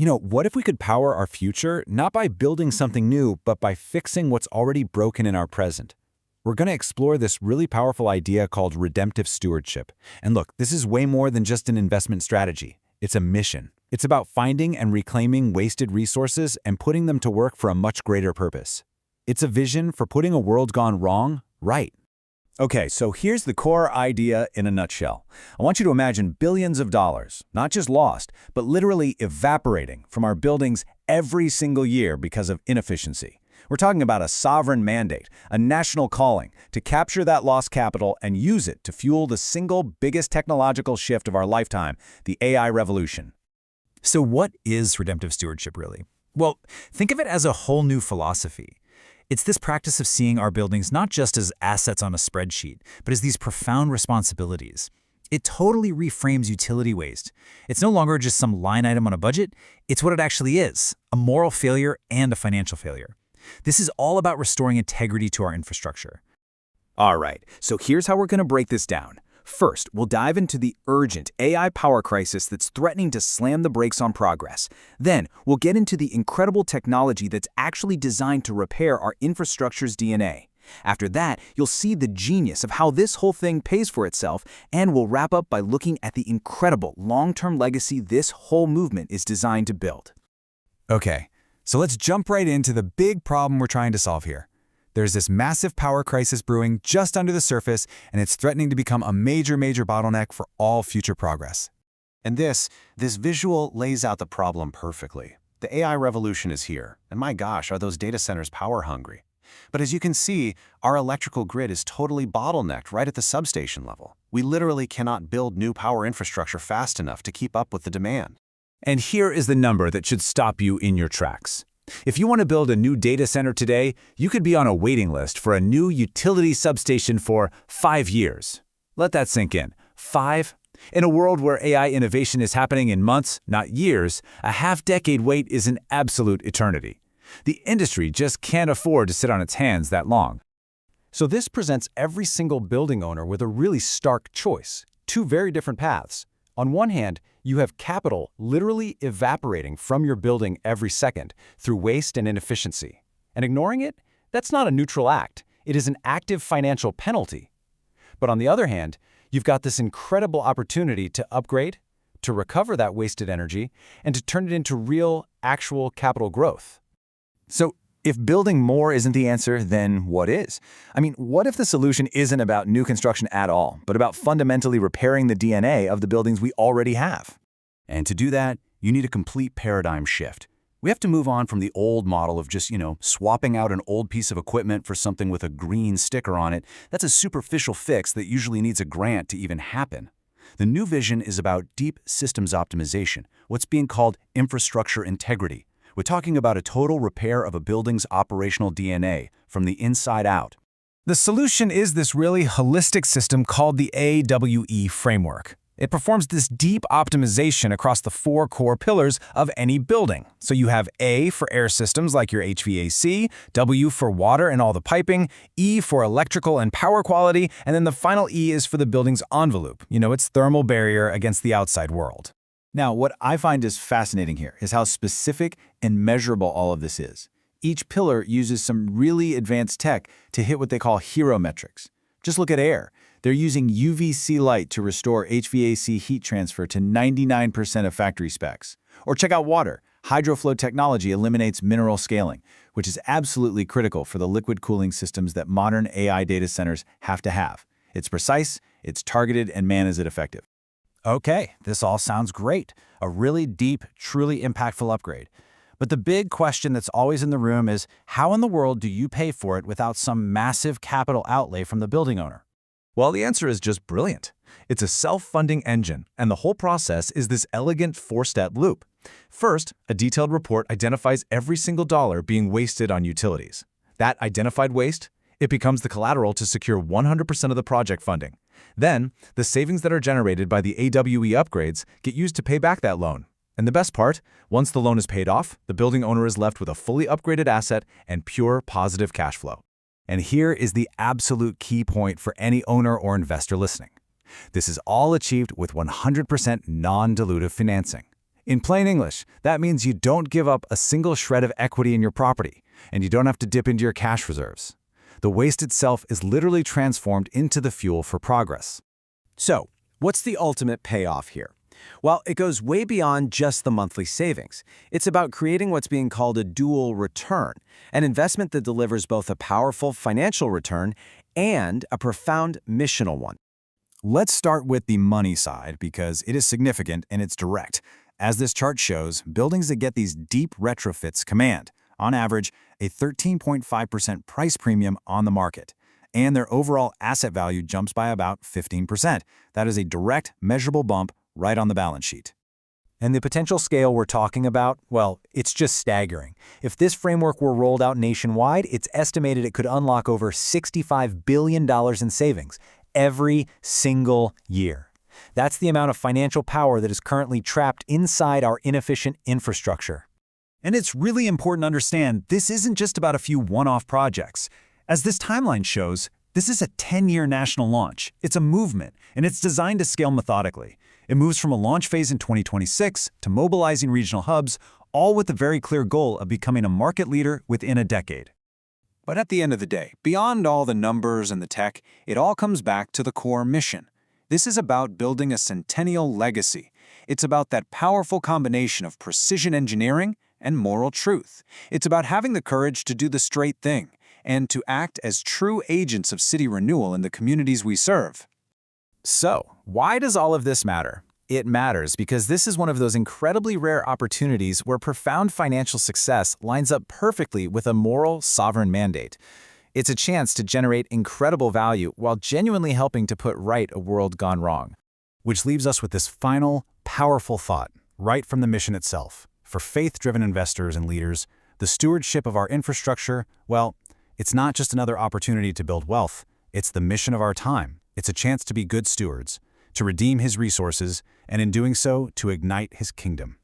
What if we could power our future not by building something new, but by fixing what's already broken in our present? We're going to explore this really powerful idea called redemptive stewardship. And look, this is way more than just an investment strategy. It's a mission. It's about finding and reclaiming wasted resources and putting them to work for a much greater purpose. It's a vision for putting a world gone wrong right. Okay, so here's the core idea in a nutshell. I want you to imagine billions of dollars, not just lost, but literally evaporating from our buildings every single year because of inefficiency. We're talking about a sovereign mandate, a national calling to capture that lost capital and use it to fuel the single biggest technological shift of our lifetime, the AI revolution. So what is redemptive stewardship really? Well, think of it as a whole new philosophy. It's this practice of seeing our buildings not just as assets on a spreadsheet, but as these profound responsibilities. It totally reframes utility waste. It's no longer just some line item on a budget, it's what it actually is, a moral failure and a financial failure. This is all about restoring integrity to our infrastructure. All right, so here's how we're going to break this down. First, we'll dive into the urgent AI power crisis that's threatening to slam the brakes on progress. Then, we'll get into the incredible technology that's actually designed to repair our infrastructure's DNA. After that, you'll see the genius of how this whole thing pays for itself, and we'll wrap up by looking at the incredible long-term legacy this whole movement is designed to build. Okay, so let's jump right into the big problem we're trying to solve here. There's this massive power crisis brewing just under the surface, and it's threatening to become a major bottleneck for all future progress. And this visual lays out the problem perfectly. The AI revolution is here, and my gosh, are those data centers power hungry. But as you can see, our electrical grid is totally bottlenecked right at the substation level. We literally cannot build new power infrastructure fast enough to keep up with the demand. And here is the number that should stop you in your tracks. If you want to build a new data center today, you could be on a waiting list for a new utility substation for 5 years. Let that sink in. 5? In a world where AI innovation is happening in months, not years, a half-decade wait is an absolute eternity. The industry just can't afford to sit on its hands that long. So this presents every single building owner with a really stark choice, two very different paths. On one hand, you have capital literally evaporating from your building every second through waste and inefficiency. And ignoring it? That's not a neutral act. It is an active financial penalty. But on the other hand, you've got this incredible opportunity to upgrade, to recover that wasted energy, and to turn it into real, actual capital growth. So, if building more isn't the answer, then what is? I mean, what if the solution isn't about new construction at all, but about fundamentally repairing the DNA of the buildings we already have? And to do that, you need a complete paradigm shift. We have to move on from the old model of just, swapping out an old piece of equipment for something with a green sticker on it. That's a superficial fix that usually needs a grant to even happen. The new vision is about deep systems optimization, what's being called infrastructure integrity. We're talking about a total repair of a building's operational DNA from the inside out. The solution is this really holistic system called the A.W.E.E framework. It performs this deep optimization across the 4 core pillars of any building. So you have A for air systems like your HVAC, W for water and all the piping, E for electrical and power quality, and then the final E is for the building's envelope, its thermal barrier against the outside world. Now, what I find is fascinating here is how specific and measurable all of this is. Each pillar uses some really advanced tech to hit what they call hero metrics. Just look at air. They're using UVC light to restore HVAC heat transfer to 99% of factory specs. Or check out water. Hydroflow technology eliminates mineral scaling, which is absolutely critical for the liquid cooling systems that modern AI data centers have to have. It's precise, it's targeted, and man, is it effective. Okay, this all sounds great. A really deep, truly impactful upgrade. But the big question that's always in the room is, how in the world do you pay for it without some massive capital outlay from the building owner? Well, the answer is just brilliant. It's a self-funding engine, and the whole process is this elegant 4-step loop. First, a detailed report identifies every single dollar being wasted on utilities. That identified waste, it becomes the collateral to secure 100% of the project funding. Then, the savings that are generated by the A.W.E.E upgrades get used to pay back that loan. And the best part, once the loan is paid off, the building owner is left with a fully upgraded asset and pure positive cash flow. And here is the absolute key point for any owner or investor listening. This is all achieved with 100% non-dilutive financing. In plain English, that means you don't give up a single shred of equity in your property, and you don't have to dip into your cash reserves. The waste itself is literally transformed into the fuel for progress. So, what's the ultimate payoff here? Well, it goes way beyond just the monthly savings. It's about creating what's being called a dual return, an investment that delivers both a powerful financial return and a profound missional one. Let's start with the money side because it is significant and it's direct. As this chart shows, buildings that get these deep retrofits command, on average, a 13.5% price premium on the market, and their overall asset value jumps by about 15%. That is a direct, measurable bump right on the balance sheet. And the potential scale we're talking about, well, it's just staggering. If this framework were rolled out nationwide, it's estimated it could unlock over $65 billion in savings every single year. That's the amount of financial power that is currently trapped inside our inefficient infrastructure. And it's really important to understand this isn't just about a few one-off projects. As this timeline shows, this is a 10-year national launch. It's a movement, and it's designed to scale methodically. It moves from a launch phase in 2026 to mobilizing regional hubs, all with the very clear goal of becoming a market leader within a decade. But at the end of the day, beyond all the numbers and the tech, it all comes back to the core mission. This is about building a centennial legacy. It's about that powerful combination of precision engineering and moral truth. It's about having the courage to do the straight thing and to act as true agents of city renewal in the communities we serve. So, why does all of this matter? It matters because this is one of those incredibly rare opportunities where profound financial success lines up perfectly with a moral, sovereign mandate. It's a chance to generate incredible value while genuinely helping to put right a world gone wrong. Which leaves us with this final, powerful thought, right from the mission itself. For faith-driven investors and leaders, the stewardship of our infrastructure, well, it's not just another opportunity to build wealth. It's the mission of our time. It's a chance to be good stewards, to redeem his resources, and in doing so, to ignite his kingdom.